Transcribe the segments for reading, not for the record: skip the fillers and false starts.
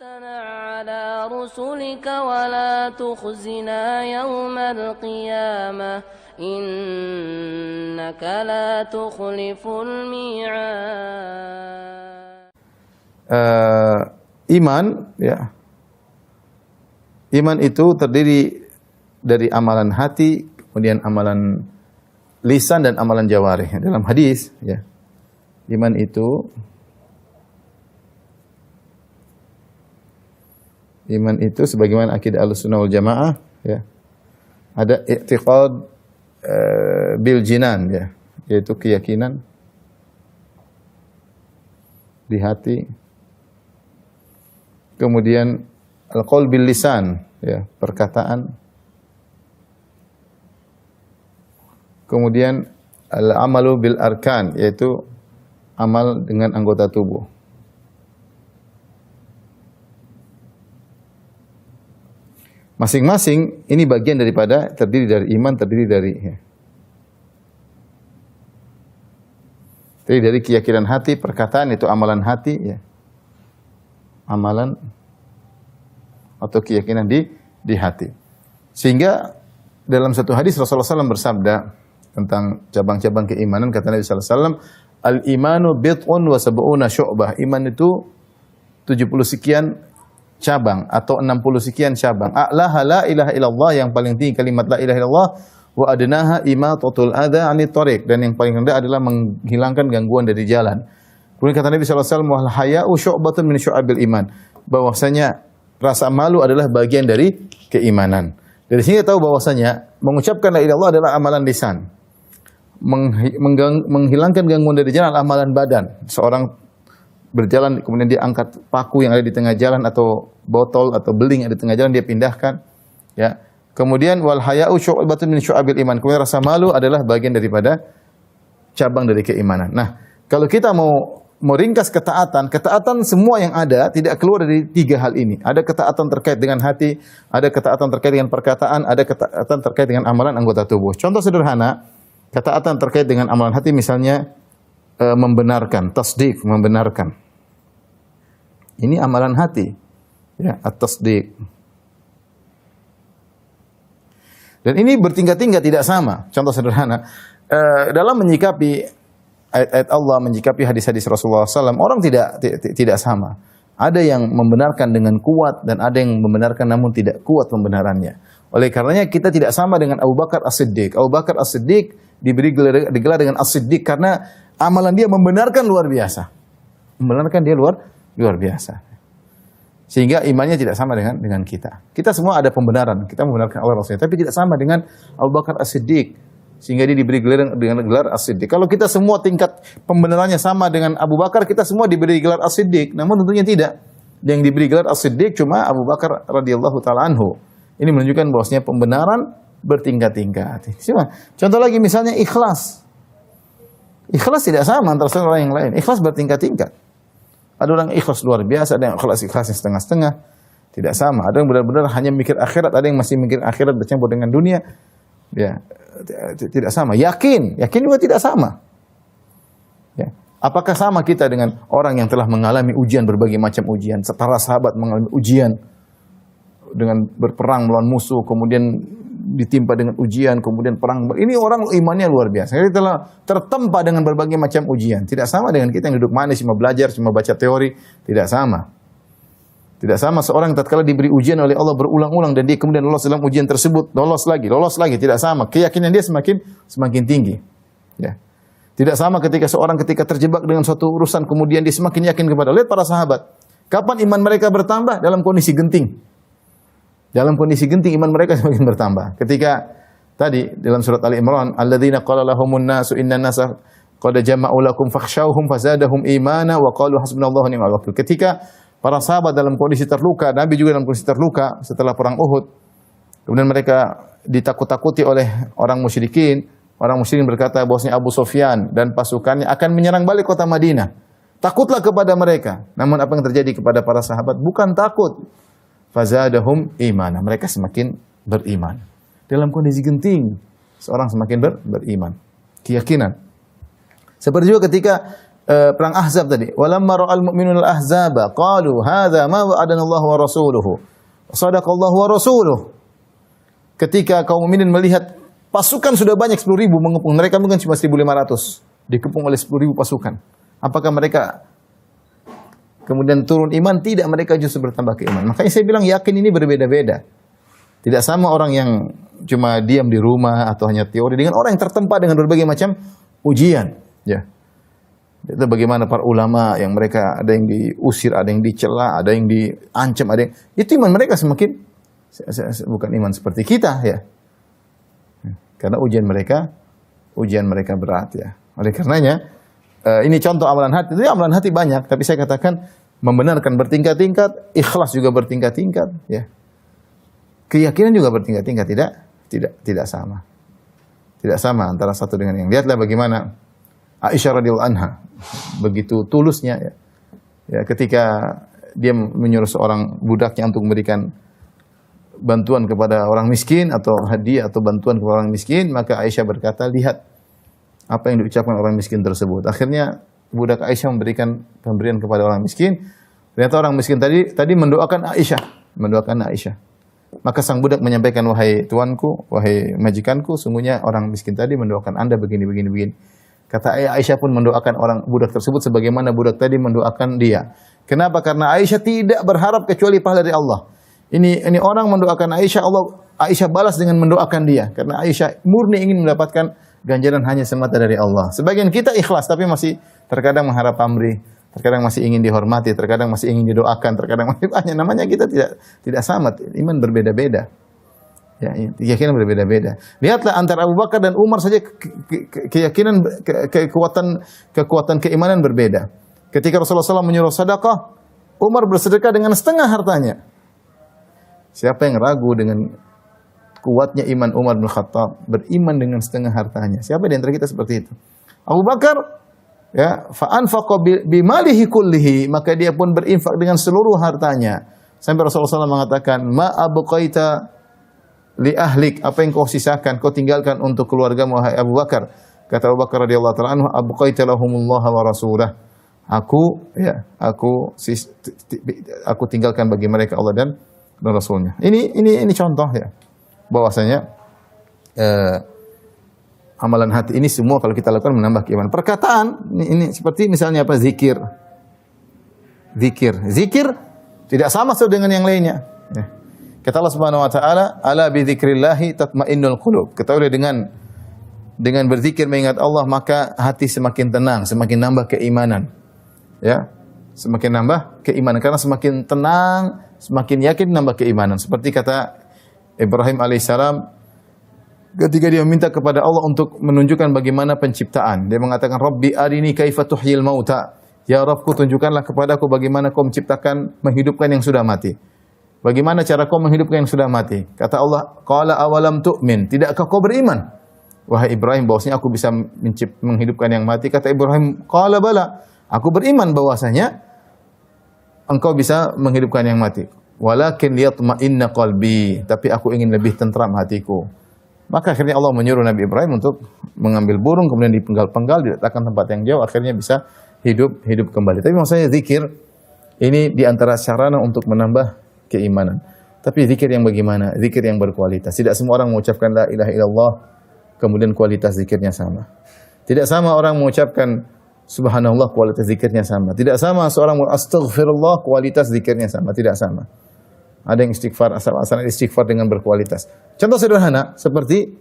على رسلك ولا تخزنا يوم القيامة إنك لا تخلف الميعاد. Iman, ya. Iman itu terdiri dari amalan hati, kemudian amalan lisan dan amalan jawarih. Dalam hadis, ya. Iman itu sebagaimana akidah Ahlussunnah wal Jamaah, ya. Ada i'tiqad bil jinan, ya, yaitu keyakinan di hati. Kemudian al-qaul bil lisan, ya, perkataan. Kemudian al-amalu bil arkan, yaitu amal dengan anggota tubuh. Masing-masing ini bagian daripada terdiri dari iman, terdiri dari keyakinan hati, perkataan itu amalan hati, ya. Amalan atau keyakinan di hati. Sehingga dalam satu hadis Rasulullah SAW bersabda tentang cabang-cabang keimanan, kata Nabi SAW, al-imanu bid'un wa sab'una syu'bah. Iman itu 70 sekian cabang atau 60 sekian cabang. A'laha la ilaha illallah, yang paling tinggi kalimat la ilaha illallah, wa adnaha imatatul adza 'anit thariq, dan yang paling rendah adalah menghilangkan gangguan dari jalan. Kemudian kata Nabi sallallahu alaihi wasallam, wal haya'u syu'batun min syu'abil iman. Bahwasanya rasa malu adalah bagian dari keimanan. Dari sini kita tahu bahwasanya mengucapkan la ilaha illallah adalah amalan lisan. Menghilangkan gangguan dari jalan amalan badan. Seorang berjalan kemudian dia angkat paku yang ada di tengah jalan atau botol atau beling yang ada di tengah jalan dia pindahkan, ya. Kemudian wal haya'u syu'batun min syu'abil iman. Kemudian rasa malu adalah bagian daripada cabang dari keimanan. Nah, kalau kita mau ringkas ketaatan semua yang ada tidak keluar dari tiga hal ini. Ada ketaatan terkait dengan hati, ada ketaatan terkait dengan perkataan, ada ketaatan terkait dengan amalan anggota tubuh. Contoh sederhana, ketaatan terkait dengan amalan hati misalnya membenarkan, tasdik, membenarkan. Ini amalan hati, ya, at-tasdik. Dan ini bertingkat-tingkat, tidak sama. Contoh sederhana, dalam menyikapi ayat-ayat Allah, menyikapi hadis-hadis Rasulullah SAW, orang tidak sama. Ada yang membenarkan dengan kuat dan ada yang membenarkan namun tidak kuat pembenarannya. Oleh karenanya kita tidak sama dengan Abu Bakar As-Siddiq. Abu Bakar As-Siddiq digelar dengan As-Siddiq karena amalan dia membenarkan luar biasa. Membenarkan dia luar biasa. Sehingga imannya tidak sama dengan kita. Kita semua ada pembenaran. Kita membenarkan Allah Rasulullah, tapi tidak sama dengan Abu Bakar As-Siddiq. Sehingga dia diberi gelar dengan gelar As-Siddiq. Kalau kita semua tingkat pembenarannya sama dengan Abu Bakar, kita semua diberi gelar As-Siddiq. Namun tentunya tidak. Yang diberi gelar As-Siddiq cuma Abu Bakar radhiyallahu taala anhu. Ini menunjukkan bahwasanya pembenaran bertingkat-tingkat. Contoh lagi misalnya ikhlas. Ikhlas tidak sama antara satu orang yang lain. Ikhlas bertingkat-tingkat. Ada orang ikhlas luar biasa, ada yang ikhlas yang setengah-setengah. Tidak sama. Ada yang benar-benar hanya mikir akhirat, ada yang masih mikir akhirat bercampur dengan dunia. Ya, tidak sama. Yakin juga tidak sama. Ya. Apakah sama kita dengan orang yang telah mengalami ujian, berbagai macam ujian? Para sahabat mengalami ujian dengan berperang melawan musuh, kemudian ditimpa dengan ujian, kemudian perang. Ini orang imannya luar biasa. Dia telah tertempa dengan berbagai macam ujian. Tidak sama dengan kita yang duduk manis, cuma belajar, cuma baca teori. Tidak sama. Tidak sama seorang tatkala diberi ujian oleh Allah berulang-ulang dan dia kemudian lolos dalam ujian tersebut, lolos lagi, tidak sama. Keyakinan dia semakin tinggi. Ya. Tidak sama ketika terjebak dengan suatu urusan kemudian dia semakin yakin kepada Allah. Lihat para sahabat. Kapan iman mereka bertambah? Dalam kondisi genting. Dalam kondisi genting iman mereka semakin bertambah. Ketika tadi dalam surat Ali Imran, alladzina qala lahumun nasu innan nasa qad jama'u lakum fakhshawhum fazadahum imana wa qalu hasbunallahu wa ni'mal wakil. Ketika para sahabat dalam kondisi terluka, Nabi juga dalam kondisi terluka setelah perang Uhud. Kemudian mereka ditakut-takuti oleh orang musyrikin. Orang musyrikin berkata bahwasanya Abu Sufyan dan pasukannya akan menyerang balik kota Madinah. Takutlah kepada mereka. Namun apa yang terjadi kepada para sahabat? Bukan takut. Fazadahum imana. Mereka semakin beriman. Dalam kondisi genting, seorang semakin beriman. Keyakinan. Seperti juga ketika perang Ahzab tadi. Walamma ra'al mu'minuna al-ahzaba qalu hadza ma wa'adana Allah wa rasuluhu. Shadaqallahu wa rasuluhu. Ketika kaum mukminin melihat pasukan sudah banyak 10.000 mengepung, mereka mungkin cuma 1.500 dikepung oleh 10.000 pasukan. Apakah mereka kemudian turun iman? Tidak, mereka justru bertambah keimanan. Makanya saya bilang yakin ini berbeda-beda. Tidak sama orang yang cuma diam di rumah atau hanya teori dengan orang yang tertempa dengan berbagai macam ujian. Ya. Itu bagaimana para ulama yang mereka ada yang diusir, ada yang dicela, ada yang diancam, ada yang itu iman mereka semakin bukan iman seperti kita ya. Karena ujian mereka berat ya. Oleh karenanya ini contoh amalan hati. Itu amalan hati banyak, tapi saya katakan membenarkan bertingkat-tingkat, ikhlas juga bertingkat-tingkat ya. Keyakinan juga bertingkat-tingkat, tidak sama. Tidak sama antara satu dengan yang. Lihatlah bagaimana Aisyah radhiyallahu anha begitu tulusnya ya. Ya, ketika dia menyuruh seorang budaknya untuk memberikan bantuan kepada orang miskin atau hadiah atau bantuan kepada orang miskin, maka Aisyah berkata, lihat apa yang diucapkan orang miskin tersebut. Akhirnya budak Aisyah memberikan pemberian kepada orang miskin. Ternyata orang miskin tadi mendoakan Aisyah. Maka sang budak menyampaikan, wahai tuanku, wahai majikanku, sungguhnya orang miskin tadi mendoakan Anda begini. Kata Aisyah pun mendoakan orang budak tersebut sebagaimana budak tadi mendoakan dia. Kenapa? Karena Aisyah tidak berharap kecuali pahala dari Allah. Ini orang mendoakan Aisyah, Aisyah balas dengan mendoakan dia. Karena Aisyah murni ingin mendapatkan ganjaran hanya semata dari Allah. Sebagian kita ikhlas tapi masih terkadang mengharap pamrih, terkadang masih ingin dihormati, terkadang masih ingin didoakan, terkadang masih banyak. Namanya kita tidak sama, iman berbeda-beda. Ya, keyakinan berbeda-beda. Lihatlah antara Abu Bakar dan Umar saja keyakinan kekuatan keimanan berbeda. Ketika Rasulullah SAW menyuruh sedekah, Umar bersedekah dengan setengah hartanya. Siapa yang ragu dengan kuatnya iman Umar bin Khattab, beriman dengan setengah hartanya? Siapa di antara kita seperti itu? Abu Bakar ya, fa anfaqa bimalihi kullihi, maka dia pun berinfak dengan seluruh hartanya. Sampai Rasulullah SAW mengatakan, ma abqaita li ahlik, apa yang kau sisakan, kau tinggalkan untuk keluargamu wahai Abu Bakar. Kata Abu Bakar radhiyallahu ta'ala anhu, abqaita lahumullah wa rasulah. Aku tinggalkan bagi mereka Allah dan Rasulnya. Ini contoh ya, bahwasanya amalan hati ini semua kalau kita lakukan menambah keimanan. Perkataan ini seperti misalnya apa? Zikir tidak sama dengan yang lainnya. Ya. Kata Allah Subhanahu wa taala, ala bi dzikrillahi tatmainnul qulub. Ketahuilah dengan berzikir mengingat Allah maka hati semakin tenang, semakin nambah keimanan. Ya. Semakin nambah keimanan karena semakin tenang, semakin yakin nambah keimanan. Seperti kata Ibrahim alaihissalam ketika dia meminta kepada Allah untuk menunjukkan bagaimana penciptaan. Dia mengatakan, Rabbi arini kaifa tuhyil mauta. Ya Rabbku, tunjukkanlah kepadaku bagaimana kau menciptakan, menghidupkan yang sudah mati. Bagaimana cara kau menghidupkan yang sudah mati? Kata Allah, qala awalam tu'min, tidakkah kau beriman? Wahai Ibrahim, bahwasanya aku bisa menghidupkan yang mati. Kata Ibrahim, qala bala, aku beriman bahwasanya engkau bisa menghidupkan yang mati. Walakin liyatma'inna qalbi, tapi aku ingin lebih tentram hatiku. Maka akhirnya Allah menyuruh Nabi Ibrahim untuk mengambil burung, kemudian dipenggal-penggal, diletakkan tempat yang jauh, akhirnya bisa hidup kembali. Tapi maksudnya zikir ini diantara sarana untuk menambah keimanan. Tapi zikir yang bagaimana? Zikir yang berkualitas. Tidak semua orang mengucapkan la ilaha illallah kemudian kualitas zikirnya sama. Tidak sama orang mengucapkan subhanallah kualitas zikirnya sama. Tidak sama seorang astaghfirullah kualitas zikirnya sama. Tidak sama. Ada yang istighfar asal-asalan istighfar dengan berkualitas. Contoh sederhana seperti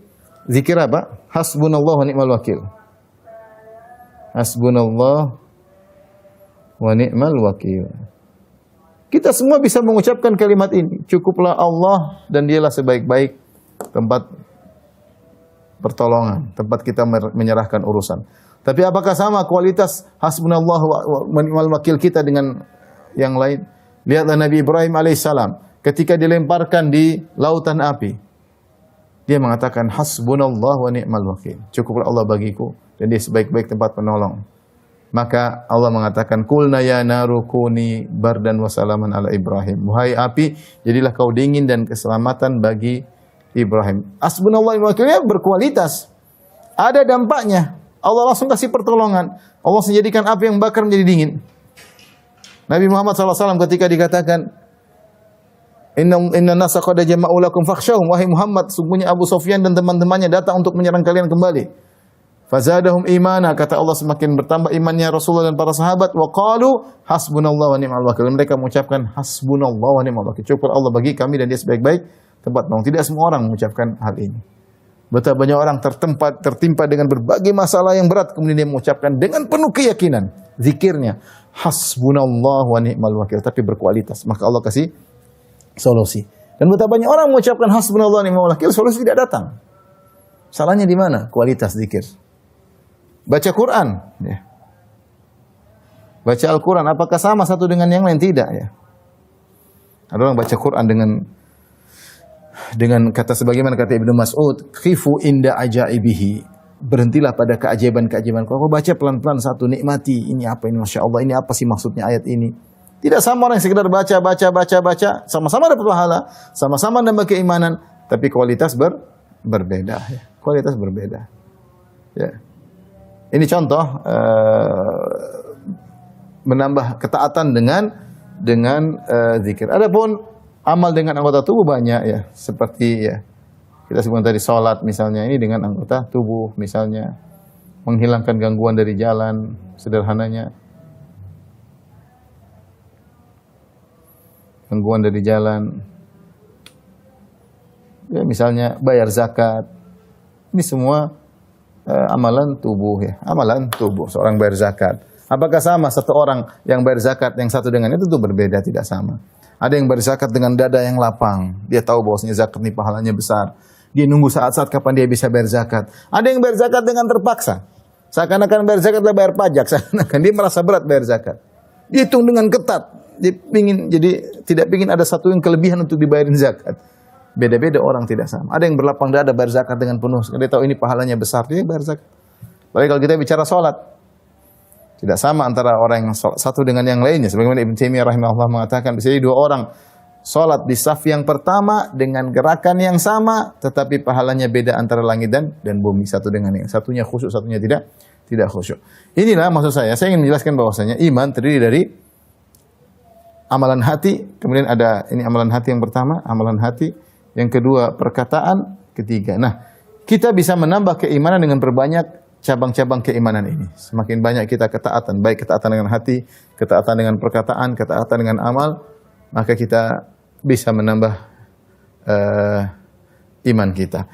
zikir apa? Hasbunallah wa ni'mal wakil. Hasbunallah wa ni'mal wakil. Kita semua bisa mengucapkan kalimat ini. Cukuplah Allah dan dialah sebaik-baik tempat pertolongan, tempat kita menyerahkan urusan. Tapi apakah sama kualitas hasbunallah wa ni'mal wakil kita dengan yang lain? Lihatlah Nabi Ibrahim alaihissalam ketika dilemparkan di lautan api. Dia mengatakan hasbunallah wa ni'mal wakil. Cukuplah Allah bagiku dan dia sebaik-baik tempat penolong. Maka Allah mengatakan, Qulna ya naru kuni bardan wa salaman ala Ibrahim. Wahai api, jadilah kau dingin dan keselamatan bagi Ibrahim. Hasbunallah wa ni'mal wakil berkualitas. Ada dampaknya. Allah langsung kasih pertolongan. Allah menjadikan api yang bakar menjadi dingin. Nabi Muhammad SAW ketika dikatakan, Inna nasa qad jama'u lakum fakhshawhum, wahai Muhammad, sungguhnya Abu Sufyan dan teman-temannya datang untuk menyerang kalian kembali. Fazadahum imana, kata Allah semakin bertambah imannya Rasulullah dan para sahabat. Wa qalu hasbunallahu wa ni'mal wakil. Mereka mengucapkan hasbunallahu wa ni'mal wakil. Cukup Allah bagi kami dan dia sebaik-baik tempat menolong. Tidak semua orang mengucapkan hal ini. Betapa banyak orang tertimpa dengan berbagai masalah yang berat, kemudian dia mengucapkan dengan penuh keyakinan zikirnya hasbunallahu wa ni'mal wakil, tapi berkualitas. Maka Allah kasih solusi. Dan betapa banyak orang mengucapkan hasbunallahu wa ni'mal wakil, solusi tidak datang. Salahnya di mana? Kualitas zikir. Baca Quran, ya. Baca Al-Quran, apakah sama satu dengan yang lain? Tidak, ya. Ada orang baca Quran dengan kata sebagaimana kata Ibnu Mas'ud, khifu inda ajaibihi. Berhentilah pada keajaiban-keajaiban. Kalau baca pelan-pelan satu, nikmati. Ini apa ini? Masya Allah, ini apa sih maksudnya ayat ini? Tidak sama orang yang sekedar baca. Sama-sama dapat pahala, sama-sama nambah keimanan, tapi kualitas berbeda. Ya. Kualitas berbeda. Ya. Ini contoh menambah ketaatan dengan zikir. Adapun amal dengan anggota tubuh banyak, ya, seperti, ya, kita sebutkan tadi salat misalnya, ini dengan anggota tubuh misalnya, menghilangkan gangguan dari jalan, sederhananya. Gangguan dari jalan. Ya, misalnya bayar zakat. Ini semua amalan tubuh, ya. Amalan tubuh seorang bayar zakat. Apakah sama satu orang yang bayar zakat yang satu dengan itu? Tentu berbeda, tidak sama. Ada yang bayar zakat dengan dada yang lapang. Dia tahu bahwasanya zakat ini pahalanya besar. Dia nunggu saat-saat kapan dia bisa bayar zakat. Ada yang bayar zakat dengan terpaksa. Seakan-akan bayar zakat adalah bayar pajak. Seakan-akan dia merasa berat bayar zakat. Dia hitung dengan ketat. Dia tidak ingin ada satu yang kelebihan untuk dibayarin zakat. Beda-beda orang, tidak sama. Ada yang berlapang dada bayar zakat dengan penuh. Dia tahu ini pahalanya besar, dia bayar zakat. Apalagi kalau kita bicara sholat, tidak sama antara orang yang sholat satu dengan yang lainnya. Sebagaimana Ibnu Taimiyah rahimahullah mengatakan, bisa jadi dua orang sholat di saf yang pertama dengan gerakan yang sama, tetapi pahalanya beda antara langit dan bumi, satu dengan yang satunya khusyuk, satunya tidak khusyuk. Inilah maksud saya ingin menjelaskan bahwasanya iman terdiri dari amalan hati, kemudian ada ini amalan hati yang pertama, amalan hati, yang kedua perkataan, ketiga. Nah, kita bisa menambah keimanan dengan berbanyak cabang-cabang keimanan ini. Semakin banyak kita ketaatan, baik ketaatan dengan hati, ketaatan dengan perkataan, ketaatan dengan amal, maka kita bisa menambah iman kita.